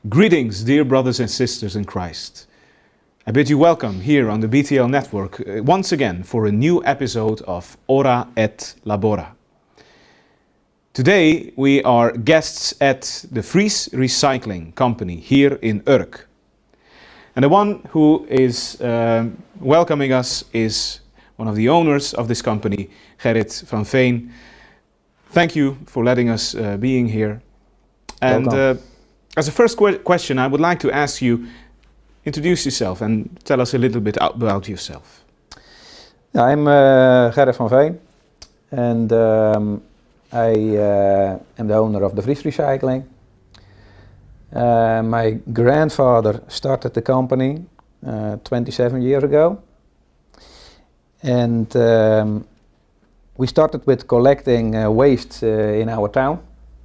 Greetings, dear brothers and sisters in Christ. I bid you welcome here on the BTL network once again for a new episode of Ora et Labora. Today we are guests at the Vries recycling company here in Urk. And the one who is welcoming us is one of the owners of this company, Gerrit van Veen. Thank you for letting us being here. And as a first question, I would like to ask you, introduce yourself and tell us a little bit about yourself. I'm Gerrit van Veen, and I am the owner of the Vries Recycling. My grandfather started the company 27 years ago, and we started with collecting waste in our town.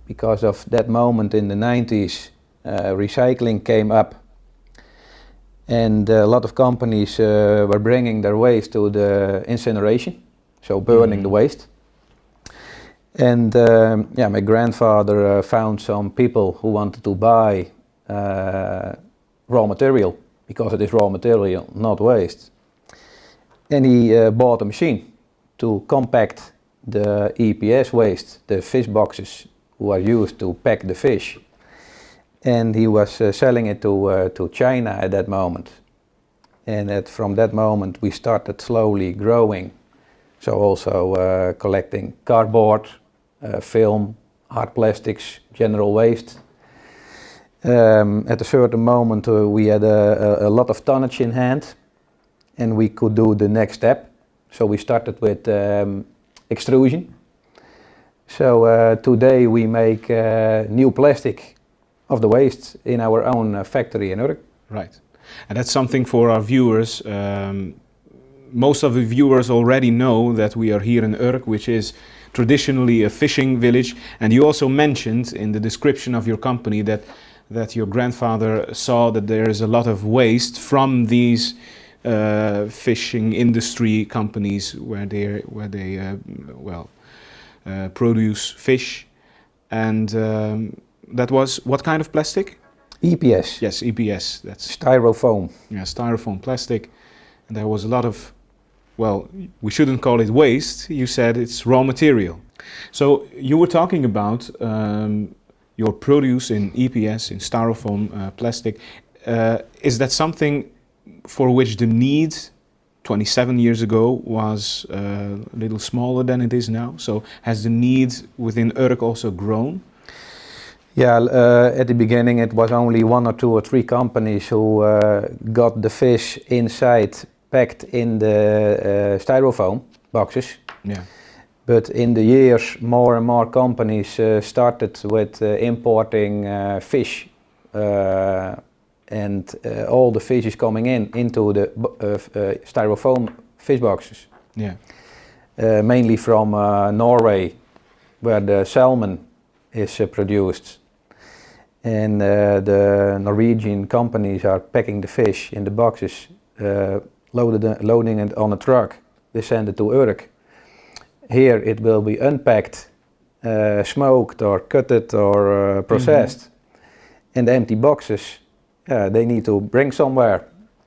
Because of that moment in the 90s, recycling came up, and a lot of companies were bringing their waste to the incineration, so burning the waste. And my grandfather found some people who wanted to buy raw material, because it is raw material, not waste. And he bought a machine to compact the EPS waste, the fish boxes who are used to pack the fish. And he was selling it to China at that moment. And from that moment we started slowly growing. So also collecting cardboard, film, hard plastics, general waste. At a certain moment we had a lot of tonnage in hand, and we could do the next step. So we started with extrusion. So today we make new plastic of the waste in our own factory in Urk. Right, and that's something for our viewers. Most of the viewers already know that we are here in Urk, which is traditionally a fishing village. And you also mentioned in the description of your company that your grandfather saw that there is a lot of waste from these fishing industry companies where they produce fish. And that was what kind of plastic? EPS. Yes, EPS. That's styrofoam. Yeah, styrofoam plastic. And there was a lot of, well, we shouldn't call it waste. You said it's raw material. So you were talking about your produce in EPS, in styrofoam plastic. Is that something for which the need 27 years ago was a little smaller than it is now? So has the need within Urk also grown? Yeah, at the beginning it was only 1 or 2 or 3 companies who got the fish inside packed in the styrofoam boxes. Yeah. But in the years more and more companies started with importing fish. And all the fish is coming into the styrofoam fish boxes. Yeah. Mainly from Norway, where the salmon is produced. And the Norwegian companies are packing the fish in the boxes, loading it on a truck. They send it to Urk. Here it will be unpacked, smoked or cutted or processed. And the empty boxes, they need to bring somewhere,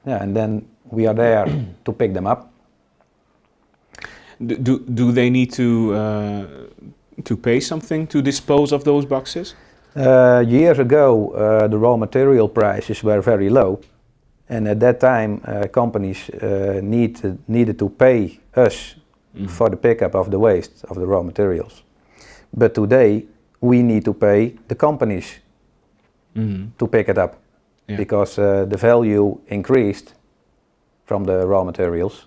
and then we are there to pick them up. Do they need to pay something to dispose of those boxes? Years ago, the raw material prices were very low, and at that time, companies needed to pay us for the pickup of the waste of the raw materials. But today, we need to pay the companies to pick it up. Yeah. Because the value increased from the raw materials,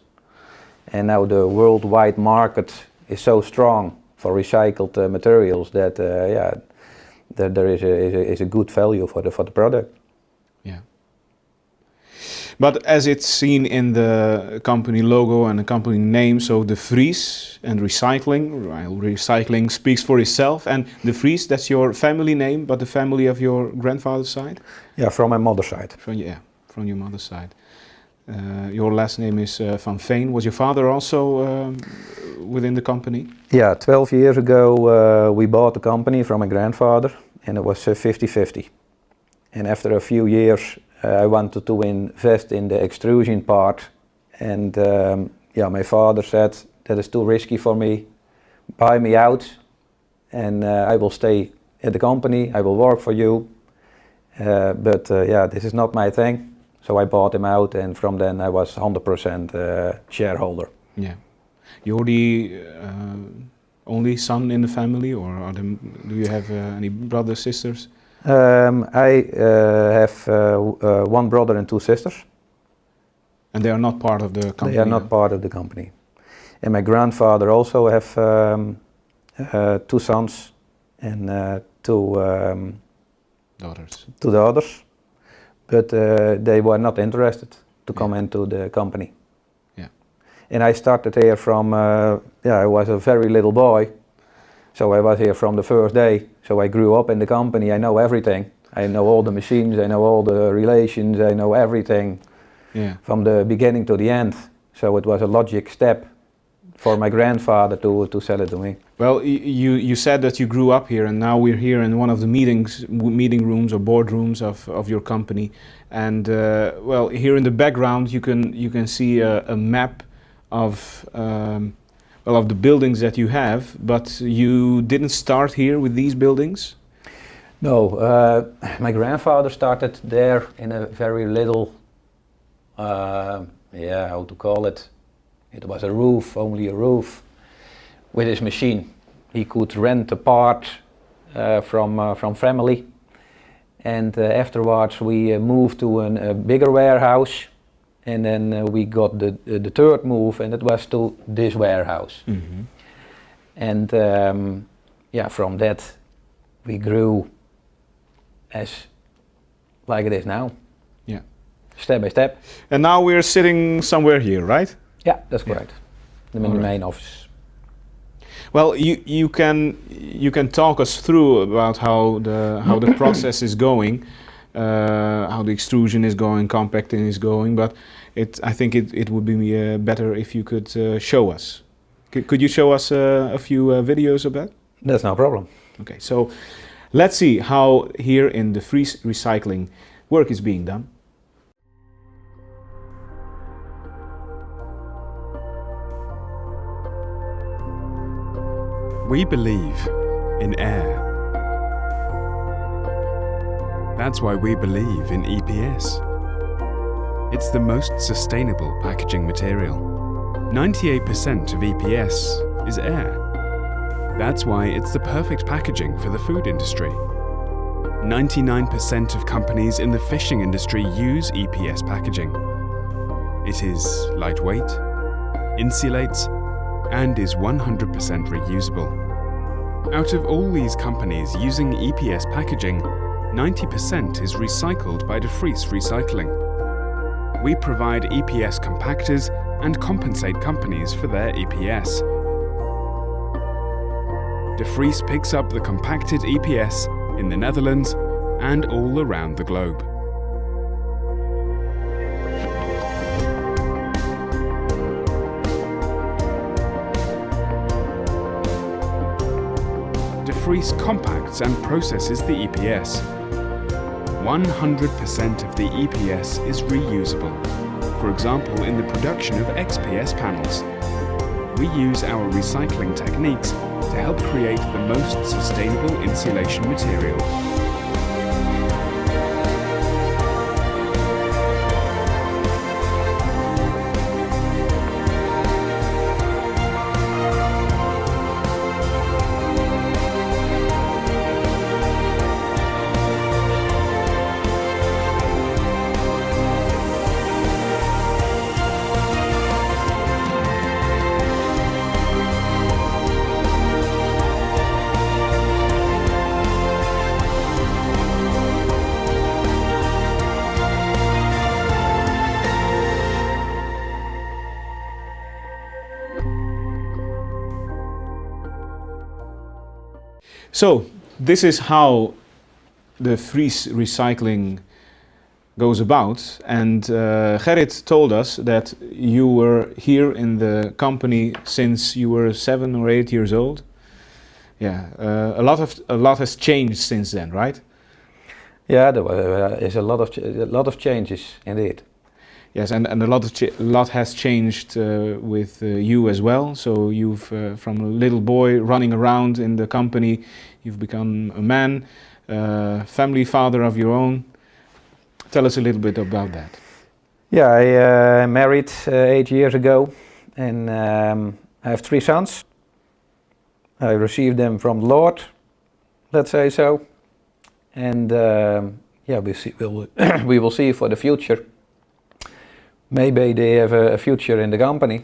and now the worldwide market is so strong for recycled materials that that there is a good value for the product. Yeah. But as it's seen in the company logo and the company name, so the Vries and recycling, well, recycling speaks for itself. And the Vries, that's your family name, but the family of your grandfather's side? Yeah, from my mother's side. From your mother's side. Your last name is Van Veen. Was your father also within the company? Yeah, 12 years ago we bought the company from my grandfather, and it was 50-50. And after a few years, I wanted to invest in the extrusion part. And my father said, that is too risky for me. Buy me out and I will stay at the company. I will work for you. But this is not my thing. So I bought him out, and from then I was 100% shareholder. Yeah. You're the only son in the family, or do you have any brothers, sisters? I have one brother and two sisters. And they are not part of the company? They are not part of the company. And my grandfather also have two sons and two daughters. But they were not interested to come into the company. Yeah. And I started here from, I was a very little boy. So I was here from the first day. So I grew up in the company. I know everything. I know all the machines. I know all the relations. I know everything from the beginning to the end. So it was a logic step for my grandfather to sell it to me. Well, you said that you grew up here, and now we're here in one of the meeting rooms or boardrooms of your company. And well, here in the background you can see a map of of the buildings that you have. But you didn't start here with these buildings? No, my grandfather started there in a very little, how to call it? It was a roof, only a roof, with his machine. He could rent a part from family, and afterwards we moved to a bigger warehouse, and then we got the third move, and it was to this warehouse. Mm-hmm. And from that we grew as like it is now. Yeah. Step by step. And now we're sitting somewhere here, right? Yeah, that's correct. The main office. Well, you can talk us through about how the process is going, how the extrusion is going, compacting is going. But I think it would be better if you could show us. Could you show us a few videos of that? That's no problem. Okay, so let's see how here in the Vries recycling work is being done. We believe in air. That's why we believe in EPS. It's the most sustainable packaging material. 98% of EPS is air. That's why it's the perfect packaging for the food industry. 99% of companies in the fishing industry use EPS packaging. It is lightweight, insulates, and is 100% reusable. Out of all these companies using EPS packaging, 90% is recycled by De Vries Recycling. We provide EPS compactors and compensate companies for their EPS. De Vries picks up the compacted EPS in the Netherlands and all around the globe. De Vries compacts and processes the EPS. 100% of the EPS is reusable. For example, in the production of XPS panels. We use our recycling techniques to help create the most sustainable insulation material. So this is how the Vries recycling goes about, and Gerrit told us that you were here in the company since you were 7 or 8 years old. Yeah, a lot has changed since then, right? Yeah, there is a lot of changes indeed. Yes, and a lot has changed with you as well. So you've from a little boy running around in the company, you've become a man, family father of your own. Tell us a little bit about that. Yeah, I married 8 years ago, and I have 3 sons. I received them from the Lord, let's say so, and yeah, we will see for the future. Maybe they have a future in the company,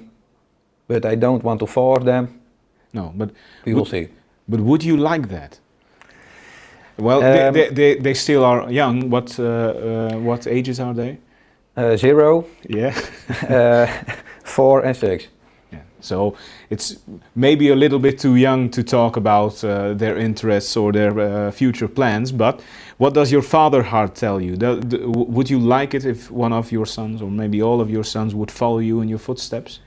but I don't want to force them. No, but we will see. But would you like that? Well, they still are young. What ages are they? 0, yeah, 4 and 6. Yeah. So it's maybe a little bit too young to talk about their interests or their future plans. But what does your father heart tell you? Would you like it if one of your sons, or maybe all of your sons, would follow you in your footsteps?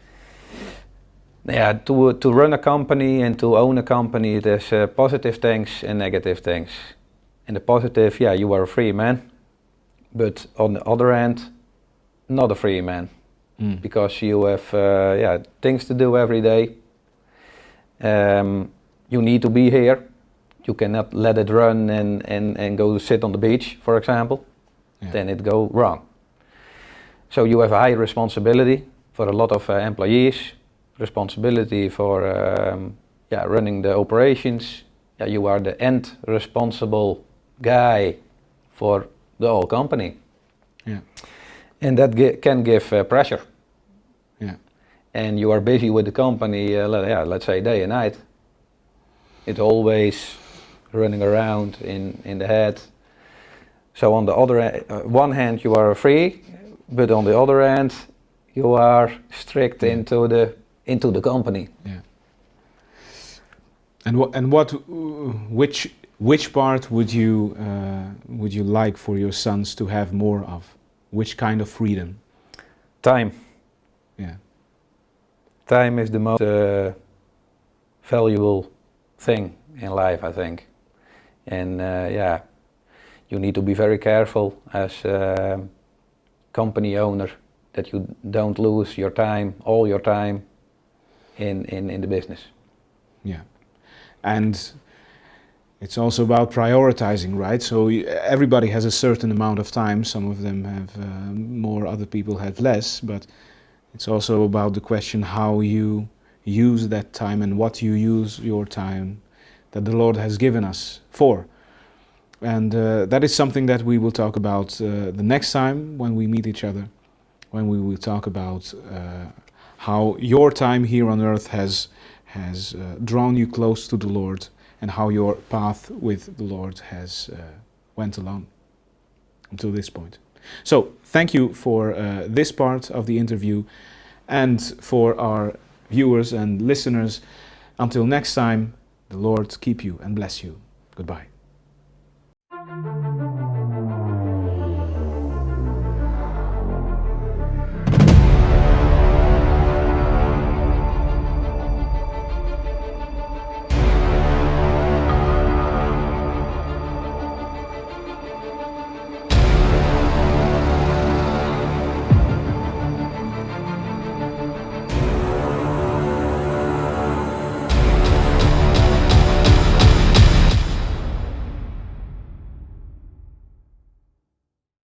Yeah, to run a company and to own a company, there's positive things and negative things. And the positive, yeah, you are a free man, but on the other hand, not a free man, because you have things to do every day. You need to be here. You cannot let it run and go sit on the beach, for example. Yeah. Then it go wrong. So you have a high responsibility for a lot of employees, responsibility for running the operations. Yeah, you are the end responsible guy for the whole company. Yeah. And that can give pressure. Yeah. And you are busy with the company, let's say day and night. It's always running around in the head. So on the other one hand you are free, but on the other hand you are strict into the company. Yeah. And which part would you like for your sons to have more of? Which kind of freedom? Time. Yeah. Time is the most valuable thing in life, I think. And you need to be very careful as a company owner that you don't lose your time, all your time in the business. Yeah. And it's also about prioritizing, right? So everybody has a certain amount of time. Some of them have more, other people have less. But it's also about the question how you use that time and what you use your time that the Lord has given us for. And that is something that we will talk about the next time when we meet each other, when we will talk about how your time here on earth has drawn you close to the Lord, and how your path with the Lord has went along until this point. So thank you for this part of the interview, and for our viewers and listeners. Until next time, the Lord keep you and bless you. Goodbye.